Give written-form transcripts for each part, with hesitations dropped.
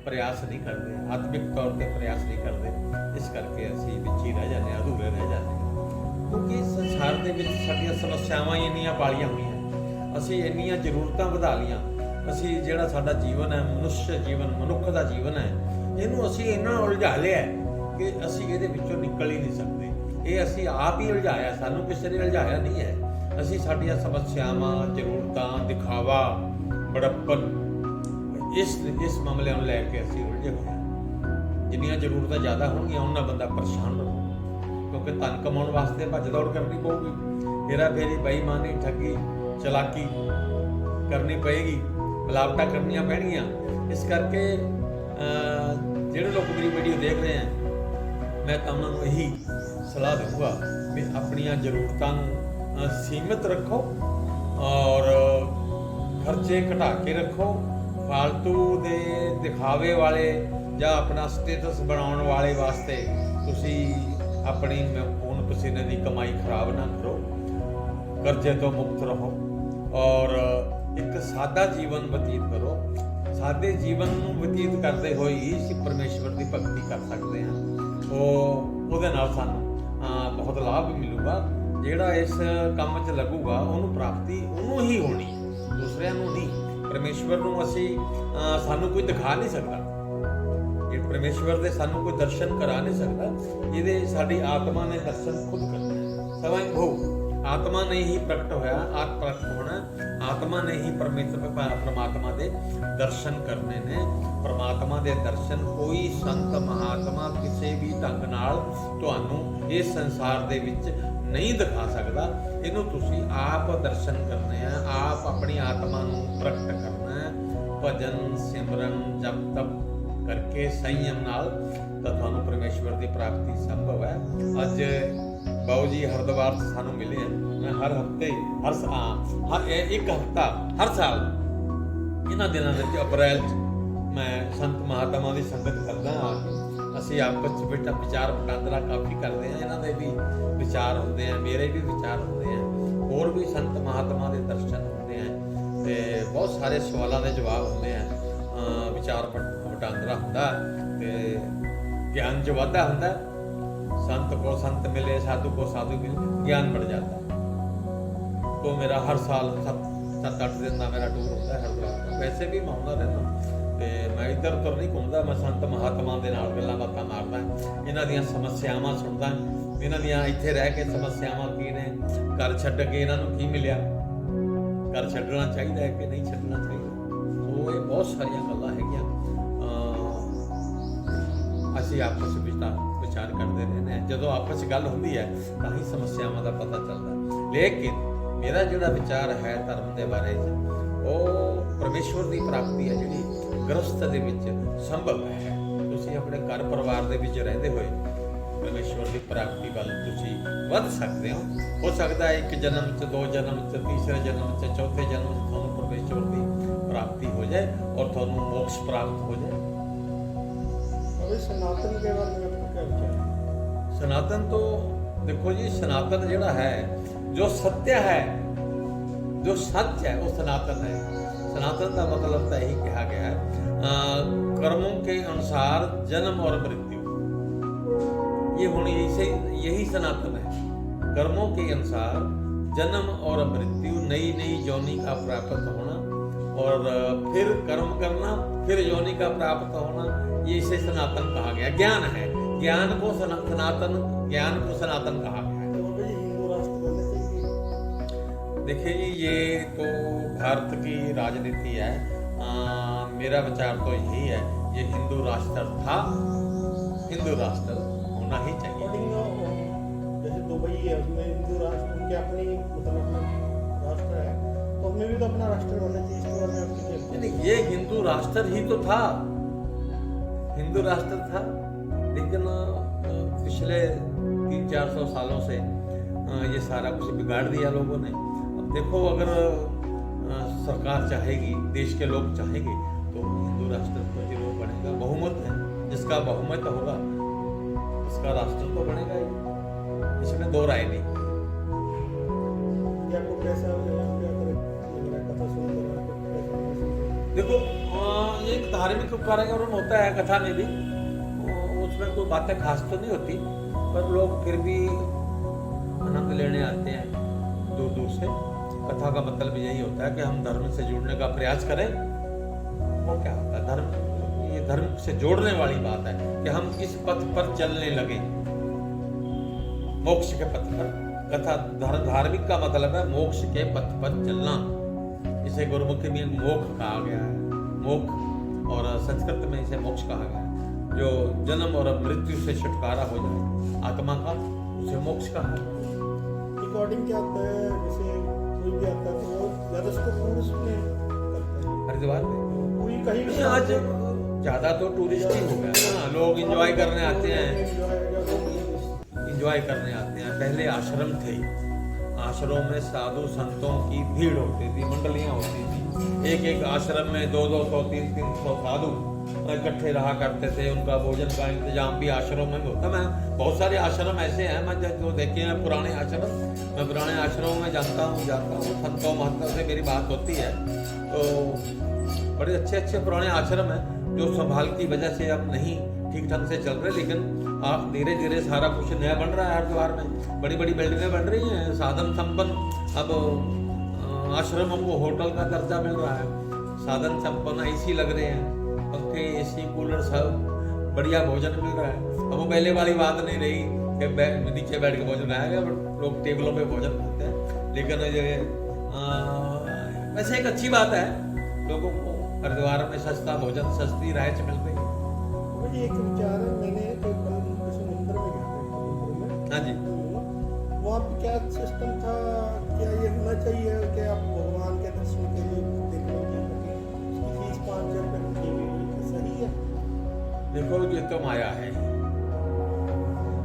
प्रयास नहीं करते, आत्मिक तौर पर प्रयास नहीं करते। इस करके असीं विच ही रह जाते, अधूरे रह जाते, क्योंकि संसार दे विच साडीआं समस्यावां ही इन्नियां पालियां होईआं, असीं इन्नियां जरूरतां वधा लईआं, असीं जिहड़ा साडा जीवन है, मनुष्य जीवन, मनुੱਖ ਦਾ जीवन है, ਇਹਨੂੰ ਅਸੀਂ ਇੰਨਾ ਉਲਝਾ ਲਿਆ ਕਿ ਅਸੀਂ ਇਹਦੇ ਵਿੱਚੋਂ ਨਿਕਲ ਹੀ ਨਹੀਂ ਸਕਦੇ। ਇਹ ਅਸੀਂ ਆਪ ਹੀ ਉਲਝਾਇਆ, ਸਾਨੂੰ ਕਿਸੇ ਨੇ ਉਲਝਾਇਆ ਨਹੀਂ ਹੈ। ਅਸੀਂ ਸਾਡੀਆਂ ਸਮੱਸਿਆਵਾਂ, ਜ਼ਰੂਰਤਾਂ, ਦਿਖਾਵਾ, ਬੜੱਪਨ, ਇਸ ਮਾਮਲਿਆਂ ਨੂੰ ਲੈ ਕੇ ਅਸੀਂ ਉਲਝੇ ਹੋਏ ਹਾਂ। ਜਿੰਨੀਆਂ ਜ਼ਰੂਰਤਾਂ ਜ਼ਿਆਦਾ ਹੋਣਗੀਆਂ ਉਹਨਾਂ ਬੰਦਾ ਪਰੇਸ਼ਾਨ ਰਹੂ, ਕਿਉਂਕਿ ਧਨ ਕਮਾਉਣ ਵਾਸਤੇ ਭੱਜ ਦੌੜ ਕਰਨੀ ਪਊਗੀ, ਹੇਰਾ ਫੇਰੀ, ਬੇਈਮਾਨੀ, ਠੱਗੀ, ਚਲਾਕੀ ਕਰਨੀ ਪਏਗੀ, ਮਿਲਾਵਟਾਂ ਕਰਨੀਆਂ ਪੈਣਗੀਆਂ। ਇਸ ਕਰਕੇ ਜਿਹੜੇ ਲੋਕ ਮੇਰੀ ਵੀਡੀਓ ਦੇਖ ਰਹੇ ਹੈ, ਮੈਂ ਤਾਂ ਉਹਨਾਂ ਨੂੰ ਇਹੀ ਸਲਾਹ ਦਊਂਗਾ ਵੀ ਆਪਣੀਆਂ ਜ਼ਰੂਰਤਾਂ ਨੂੰ ਸੀਮਿਤ ਰੱਖੋ ਔਰ ਖਰਚੇ ਘਟਾ ਕੇ ਰੱਖੋ। ਫਾਲਤੂ ਦੇ ਦਿਖਾਵੇ ਵਾਲੇ ਜਾਂ ਆਪਣਾ ਸਟੇਟਸ ਬਣਾਉਣ ਵਾਲੇ ਵਾਸਤੇ ਤੁਸੀਂ ਆਪਣੀ ਖੂਨ ਪਸੀਨੇ ਦੀ ਕਮਾਈ ਖਰਾਬ ਨਾ ਕਰੋ, ਕਰਜ਼ੇ ਤੋਂ ਮੁਕਤ ਰਹੋ ਔਰ ਇੱਕ ਸਾਦਾ ਜੀਵਨ ਬਤੀਤ ਕਰੋ। ਸਾਦੇ ਜੀਵਨ ਨੂੰ ਬਤੀਤ ਕਰਦੇ ਹੋਏ ਹੀ ਅਸੀਂ ਪਰਮੇਸ਼ਵਰ ਦੀ ਭਗਤੀ ਕਰ ਸਕਦੇ ਹਾਂ। ਉਹਦੇ ਨਾਲ ਸਾਨੂੰ ਬਹੁਤ ਲਾਭ ਮਿਲੂਗਾ। ਜਿਹੜਾ ਇਸ ਕੰਮ 'ਚ ਲੱਗੂਗਾ ਉਹਨੂੰ ਪ੍ਰਾਪਤੀ ਉਹਨੂੰ ਹੀ ਹੋਣੀ ਹੈ, ਦੂਸਰਿਆਂ ਨੂੰ ਨਹੀਂ। ਪਰਮੇਸ਼ਵਰ ਨੂੰ ਅਸੀਂ ਸਾਨੂੰ ਕੋਈ ਦਿਖਾ ਨਹੀਂ ਸਕਦਾ, ਇਹ ਪਰਮੇਸ਼ਵਰ ਦੇ ਸਾਨੂੰ ਕੋਈ ਦਰਸ਼ਨ ਕਰਾ ਨਹੀਂ ਸਕਦਾ। ਇਹਦੇ ਸਾਡੀ ਆਤਮਾ ਨੇ ਦਰਸ਼ਨ ਖੁਦ ਕਰਨਾ। ਸਵੈਂ ਭੂ ਆਤਮਾ ਨੇ ਹੀ ਪ੍ਰਗਟ ਹੋਇਆ, ਆਪ ਪ੍ਰਗਟ ਹੋਣਾ, ਆਤਮਾ ਨੇ ਹੀ ਪਰਮਾਤਮਾ ਦੇ ਦਰਸ਼ਨ ਕਰਨੇ ਨੇ। ਪਰਮਾਤਮਾ ਦੇ ਦਰਸ਼ਨ ਕੋਈ ਸੰਤ ਮਹਾਤਮਾ ਕਿਸੇ ਵੀ ਢੰਗ ਨਾਲ ਤੁਹਾਨੂੰ ਇਸ ਸੰਸਾਰ ਦੇ ਵਿੱਚ ਨਹੀਂ ਦਿਖਾ ਸਕਦਾ। ਇਹਨੂੰ ਤੁਸੀਂ ਆਪ ਦਰਸ਼ਨ ਕਰਨੇ ਆ, ਆਪ ਆਪਣੀ ਆਤਮਾ ਨੂੰ ਪ੍ਰਗਟ ਕਰਨਾ ਹੈ। ਭਜਨ, ਸਿਮਰਨ, ਜਪ ਤਪ ਕਰਕੇ ਸੰਯਮ ਨਾਲ ਤਾਂ ਤੁਹਾਨੂੰ ਪਰਮੇਸ਼ਵਰ ਦੀ ਪ੍ਰਾਪਤੀ ਸੰਭਵ ਹੈ। ਅੱਜ ਬਾਊ ਜੀ ਹਰਿਦੁਆਰ 'ਚ ਸਾਨੂੰ ਮਿਲੇ ਆ। ਮੈਂ ਹਰ ਹਫਤੇ ਹਰ ਇੱਕ ਹਫਤਾ ਹਰ ਸਾਲ ਇਹਨਾਂ ਦਿਨਾਂ ਦੇ ਵਿੱਚ ਅਪ੍ਰੈਲ 'ਚ ਮੈਂ ਸੰਤ ਮਹਾਤਮਾ ਦੀ ਸੰਗਤ ਕਰਦਾ ਹਾਂ। ਅਸੀਂ ਆਪਸ 'ਚ ਵਿਚਾਰ ਵਟਾਂਦਰਾ ਕਾਫੀ ਕਰਦੇ ਹਾਂ। ਇਹਨਾਂ ਦੇ ਵੀ ਵਿਚਾਰ ਹੁੰਦੇ ਆ, ਮੇਰੇ ਵੀ ਵਿਚਾਰ ਹੁੰਦੇ ਆ, ਹੋਰ ਵੀ ਸੰਤ ਮਹਾਤਮਾ ਦੇ ਦਰਸ਼ਨ ਹੁੰਦੇ ਆ ਤੇ ਬਹੁਤ ਸਾਰੇ ਸਵਾਲਾਂ ਦੇ ਜਵਾਬ ਹੁੰਦੇ ਆ। ਵਿਚਾਰ ਵਟਾਂਦਰਾ ਹੁੰਦਾ ਤੇ ਗਿਆਨ 'ਚ ਵਾਧਾ ਹੁੰਦਾ। संत को संत मिले, साधु को साधु मिले, ज्ञान बढ़ जाता है। तो मेरा हर साल 7-8 दिन का मेरा टूर होता है हरिद्वार का। वैसे भी मैं आਉਂਦਾ ਰਹਿੰਦਾ ਤੇ ਮੈਂ ਇੱਧਰ ਉੱਧਰ ਨਹੀਂ ਘੁੰਮਦਾ। ਮੈਂ ਸੰਤ ਮਹਾਤਮਾ ਦੇ ਨਾਲ ਗੱਲਾਂ ਬਾਤਾਂ ਮਾਰਦਾ, ਇਹਨਾਂ ਦੀਆਂ ਸਮੱਸਿਆਵਾਂ ਸੁਣਦਾ, ਇਹਨਾਂ ਦੀਆਂ ਇੱਥੇ ਰਹਿ ਕੇ ਸਮੱਸਿਆਵਾਂ ਕੀ ਨੇ, ਘਰ ਛੱਡ ਕੇ ਇਹਨਾਂ ਨੂੰ ਕੀ ਮਿਲਿਆ, ਘਰ ਛੱਡਣਾ ਚਾਹੀਦਾ ਹੈ ਕਿ ਨਹੀਂ ਛੱਡਣਾ ਚਾਹੀਦਾ। ਸੋ ਇਹ ਬਹੁਤ ਸਾਰੀਆਂ ਗੱਲਾਂ ਹੈਗੀਆਂ। ਅਸੀਂ ਆਪਸ ਵਿੱਚ ਵਿਚਾਰ ਕਰਦੇ ਰਹਿੰਦੇ ਹਾਂ। ਜਦੋਂ ਆਪਸ 'ਚ ਗੱਲ ਹੁੰਦੀ ਹੈ ਤਾਂ ਹੀ ਸਮੱਸਿਆਵਾਂ ਦਾ ਪਤਾ ਚੱਲਦਾ। ਲੇਕਿਨ ਮੇਰਾ ਜਿਹੜਾ ਵਿਚਾਰ ਹੈ ਧਰਮ ਦੇ ਬਾਰੇ 'ਚ, ਉਹ ਪਰਮੇਸ਼ਵਰ ਦੀ ਪ੍ਰਾਪਤੀ ਹੈ ਜਿਹੜੀ ਗ੍ਰਸਥ ਦੇ ਵਿੱਚ ਸੰਭਵ ਹੈ। ਤੁਸੀਂ ਆਪਣੇ ਘਰ ਪਰਿਵਾਰ ਦੇ ਵਿੱਚ ਰਹਿੰਦੇ ਹੋਏ ਪਰਮੇਸ਼ਵਰ ਦੀ ਪ੍ਰਾਪਤੀ ਵੱਲ ਤੁਸੀਂ ਵੱਧ ਸਕਦੇ ਹੋ ਸਕਦਾ ਹੈ ਇੱਕ ਜਨਮ 'ਚ, 2 ਜਨਮ 'ਚ, ਤੀਸਰੇ ਜਨਮ 'ਚ, ਚੌਥੇ ਜਨਮ 'ਚ ਤੁਹਾਨੂੰ ਪਰਮੇਸ਼ਵਰ ਦੀ ਪ੍ਰਾਪਤੀ ਹੋ ਜਾਏ ਔਰ ਤੁਹਾਨੂੰ ਮੋਕਸ਼ ਪ੍ਰਾਪਤ ਹੋ ਜਾਏ। सनातन के बारे में आपका क्या विचार है? सनातन तो देखो जी, सनातन ਜਿਹੜਾ ਹੈ, जो सत्य है, जो सच है, वो सनातन है। सनातन का मतलब तो यही कहा गया है कर्मों के अनुसार जन्म और मृत्यु, ये होनी यही सनातन है। कर्मों के अनुसार जन्म और मृत्यु, नई नई योनि का प्राप्त होना और फिर कर्म करना, फिर योनि का प्राप्त होना, ये इसे सनातन कहा गया। ज्ञान है, ज्ञान को सनातन कहा गया है। देखिए जी, ये तो भारत की राजनीति है। मेरा विचार तो यही है, ये हिंदू राष्ट्र था, हिंदू राष्ट्र होना ही चाहिए। जैसे दुबई है, उसमें हिंदू राष्ट्र, उनके अपनी मतलब अपना राष्ट्र है, तो हमें भी तो अपना राष्ट्र होना चाहिए। इसके बारे में आपकी नहीं, ये हिंदू राष्ट्र ही तो था, हिंदू राष्ट्र था। लेकिन पिछले 300-400 सालों से ये सारा कुछ बिगाड़ दिया लोगों ने। अब देखो, अगर सरकार चाहेगी, देश के लोग चाहेंगे तो हिंदू राष्ट्र जरूर बनेगा। बहुमत है, जिसका बहुमत होगा उसका राष्ट्र तो बनेगा ही, इसमें दो राय नहीं। देखो ये एक धार्मिक कार्यक्रम होता है कथा में भी, उसमें कोई बातें खास तो नहीं होती, पर लोग फिर भी आनंद लेने आते हैं दूर दूर से। कथा का मतलब यही होता है कि हम धर्म से जुड़ने का प्रयास करें। वो क्या होता है धर्म, ये धर्म से जोड़ने वाली बात है कि हम इस पथ पर चलने लगे, मोक्ष के पथ पर। कथा धार्मिक का मतलब है मोक्ष के पथ पर चलना। इसे गुरुमुखी में मोक्ष कहा गया है, मोक्ष, और संस्कृत में इसे मोक्ष कहा गया है। जो जन्म और मृत्यु से छुटकारा हो जाए आत्मा का, उसे मोक्ष कहा है। रिकॉर्डिंग क्या होता है, जैसे कोई भी आता है तो वो ज्यादा उसको टूरिस्ट में करता है हरिद्वार में कोई कहीं भी आज ज्यादा तो टूरिस्ट ही हो गया ना, लोग एंजॉय करने आते हैं, एंजॉय करने आते हैं। पहले आश्रम थे, आश्रमों में साधु संतों की भीड़ होती थी, मंडलियां होती थी। एक एक आश्रम में 200 300 साधु इकट्ठे रहा करते थे। उनका भोजन का इंतजाम भी आश्रम में होता। मैं बहुत सारे आश्रम ऐसे हैं मैं जो देखे हैं पुराने आश्रम, मैं पुराने आश्रमों में जाता हूँ संतों महंतों से मेरी बात होती है, तो बड़े अच्छे अच्छे पुराने आश्रम हैं जो संभाल की वजह से अब नहीं ठीक ढंग से चल रहे, लेकिन आप धीरे धीरे सारा कुछ नया बन रहा है। हरिद्वार में बड़ी बड़ी बिल्डिंगें बन रही हैं, साधन संपन्न। अब आश्रमों को होटल का दर्जा मिल रहा है, साधन संपन्न, एसी लग रहे हैं, पंखे एसी कूलर सब, बढ़िया भोजन मिल रहा है। अब वो पहले वाली बात नहीं रही कि नीचे बैठ के भोजन खाया, लोग टेबलों पे भोजन खाते हैं। लेकिन ये वैसे एक अच्छी बात है, लोगों को हरिद्वार में सस्ता भोजन, सस्ती राइस मिल रही है। मुझे एक विचार है, मैंने किसी मंदिर में गया था, मंदिर में हाँ जी, वहाँ पे क्या सिस्टम था, क्या ये होना चाहिए कि आप भगवान के दर्शन के लिए देखने के लिए उसकी फीस 5,000 रुपये रखी हुई है, सही है? देखो ये तो माया है।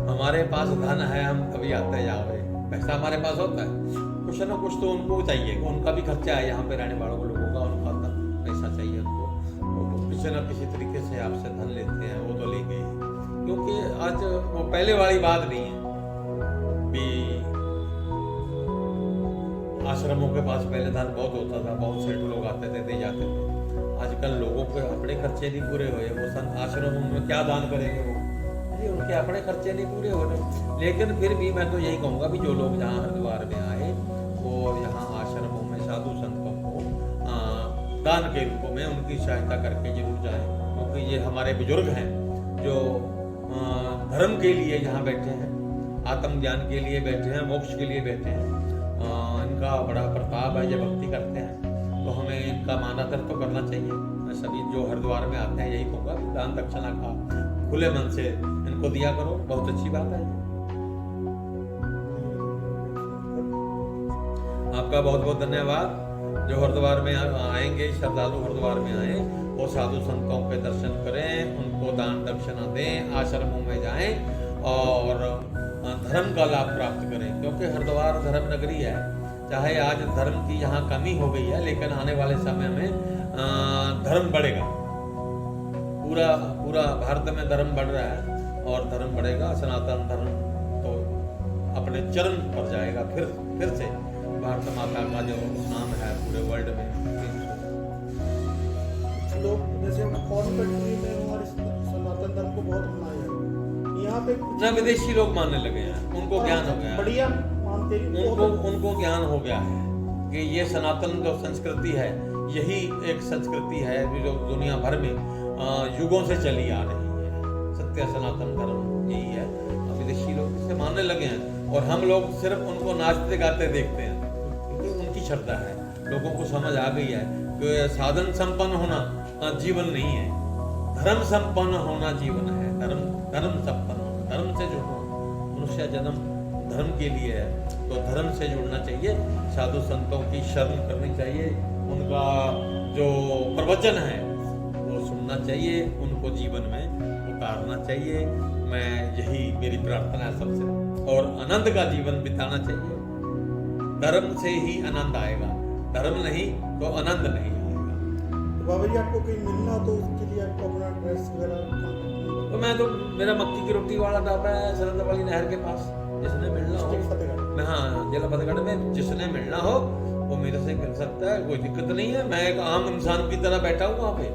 हमारे पास धन है, हम कभी आते जाओगे, पैसा हमारे पास होता है, कुछ ना कुछ तो उनको चाहिए, उनका भी खर्चा है, यहाँ पे रहने वालों लोगों का, उनका पैसा चाहिए उनको, तो किसी न किसी तरीके से आपसे धन लेते हैं, वो तो लेंगे ही। क्योंकि आज वो पहले वाली बात नहीं है भी आश्रमों के पास पहले धन बहुत होता था, बहुत सेठ लोग आते थे, दे जाते थे। आजकल लोगों के अपने खर्चे नहीं पूरे हुए, वो संत आश्रमों में क्या दान करेंगे, वो उनके अपने खर्चे नहीं पूरे हो रहे। लेकिन फिर भी मैं तो यही कहूँगा भी जो लोग जहाँ हरिद्वार में आए और यहाँ आश्रमों में साधु संतों को दान के रूप में उनकी सहायता करके जरूर जाएं, क्योंकि ये हमारे बुजुर्ग हैं जो धर्म के लिए यहाँ बैठे हैं, आत्मज्ञान के लिए बैठे हैं, मोक्ष के लिए बैठे हैं। इनका बड़ा प्रताप है, ये भक्ति करते हैं, तो हमें इनका मानादर तो करना चाहिए। मैं सभी जो हरिद्वार में आते हैं यही कहूँगा कि दान दक्षिणा का खुले मन से इनको दिया करो, बहुत अच्छी बात है। आपका बहुत बहुत धन्यवाद। जो हरिद्वार में आएंगे, श्रद्धालु हरिद्वार में आए, वो साधु संतों के दर्शन करें, उनको दान दक्षिणा दें, आश्रमों में जाएं और धर्म का लाभ प्राप्त करें, क्योंकि हरिद्वार धर्म नगरी है। चाहे आज धर्म की यहाँ कमी हो गई है, लेकिन आने वाले समय में धर्म बढ़ेगा। पूरा भारत में धर्म बढ़ रहा है और धर्म बढ़ेगा। सनातन धर्म तो अपने चरण पर जाएगा फिर से। भारत माता का जो नाम है पूरे वर्ल्ड में, लोग जैसे फॉरेन कंट्री में हमारे सनातन धर्म को बहुत मनाया है, यहाँ पे ना विदेशी लोग मानने लगे हैं, उनको ज्ञान हो गया, बढ़िया मानते हैं, उनको ज्ञान हो गया है कि ये सनातन जो संस्कृति है, यही एक संस्कृति है जो दुनिया भर में युगों से चली आ रही है। सत्य सनातन धर्म यही है। विदेशी लोग इसे मानने लगे हैं और हम लोग सिर्फ उनको नाचते गाते देखते हैं, क्योंकि उनकी श्रद्धा है। लोगों को समझ आ गई है कि साधन संपन्न होना जीवन नहीं है, धर्म संपन्न होना जीवन है। धर्म संपन्न होना, धर्म से जुड़ना। मनुष्य जन्म धर्म के लिए है, तो धर्म से जुड़ना चाहिए, साधु संतों की शरण करनी चाहिए, उनका जो प्रवचन है वो सुनना चाहिए, उनको जीवन में उतारना चाहिए। मैं यही मेरी प्रार्थना है सबसे, और आनंद का जीवन बिताना चाहिए। धर्म से ही आनंद आएगा, धर्म नहीं तो आनंद नहीं आएगा। तो बाबा जी आपको कहीं मिलना तो उसके लिए आपको अपना एड्रेस वगैरह तो मैं तो, मेरा मक्की की रोटी वाला ढाबा है सरंद वाली नहर के पास, जिसने मिलना हो, मैं हाँ जिला फतेहगढ़ में जिसने मिलना हो वो मेरे से मिल सकता है, कोई दिक्कत नहीं है। मैं एक आम इंसान की तरह बैठा हूँ वहाँ पे।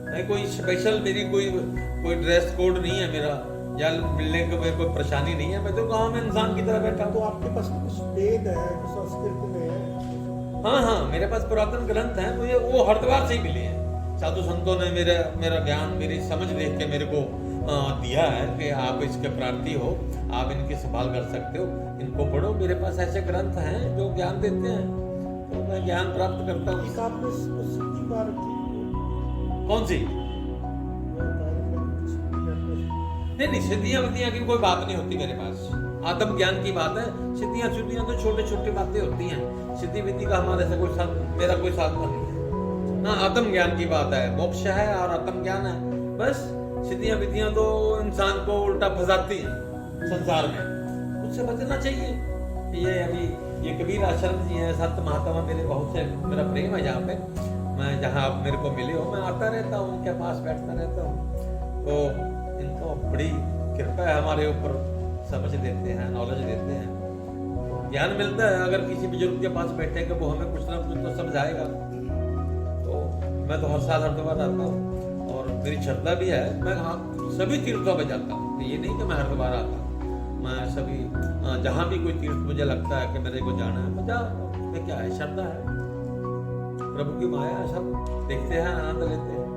मैं कोई स्पेशल, मेरी कोई ड्रेस कोड नहीं है मेरा, या मिलने को मेरे कोई परेशानी नहीं है। मैं तो आम इंसान की तरह बैठा तो हूँ। आपके पास कुछ वेद है जो संस्कृत में है? हाँ हाँ, मेरे पास पुरातन ग्रंथ हैं, मुझे वो हरिद्वार से ही मिले हैं। साधु संतों ने मेरा ज्ञान, मेरी समझ देख के मेरे को दिया है कि आप इसके प्रार्थी हो, आप इनकी संभाल कर सकते हो, इनको पढ़ो। मेरे पास ऐसे ग्रंथ हैं जो ज्ञान देते हैं, तो मैं ज्ञान प्राप्त करता हूँ। एक आपने सिद्धि पा रखी है? कौन सी? वो बता रहे थे कुछ सिद्धि आपने। नहीं, सिद्धियां विद्धियां की कोई बात नहीं होती मेरे पास। आत्म ज्ञान की बात है। सिद्धियां सुद्धियां तो छोटे छोटे बातें होती हैं। सिद्धि विद्धि का हमारे से कोई साथ, मेरा कोई साथ नहीं है ना। आत्म ज्ञान की बात है, मोक्ष है और आत्म ज्ञान है, बस। सिद्धियां विद्धियां तो इंसान को उल्टा फंसाती हैं संसार में, उससे बचना चाहिए। ये अभी ये कबीर आश्रम जी हैं, संत महात्मा मेरे बहुत से, मेरा प्रेम है जहाँ पे। मैं जहाँ आप मेरे को मिले हो, मैं आता रहता हूँ, उनके पास बैठता रहता हूँ। तो इनको बड़ी कृपा है हमारे ऊपर, समझ देते हैं, नॉलेज देते हैं, ज्ञान मिलता है। अगर किसी बुजुर्ग के पास बैठेगा वो हमें कुछ ना कुछ तो समझाएगा। तो मैं तो हर साल हरिद्वार आता हूँ और मेरी श्रद्धा भी है। मैं सभी तीर्थों में जाता हूँ, ये नहीं कि मैं हरिद्वार आता हूँ। मैं सभी जहाँ भी कोई तीर्थ मुझे लगता है कि मेरे को जाना है, मैं जाता। क्या है, श्रद्धा है, प्रभु की माया है, सब देखते हैं, आनंद लेते हैं।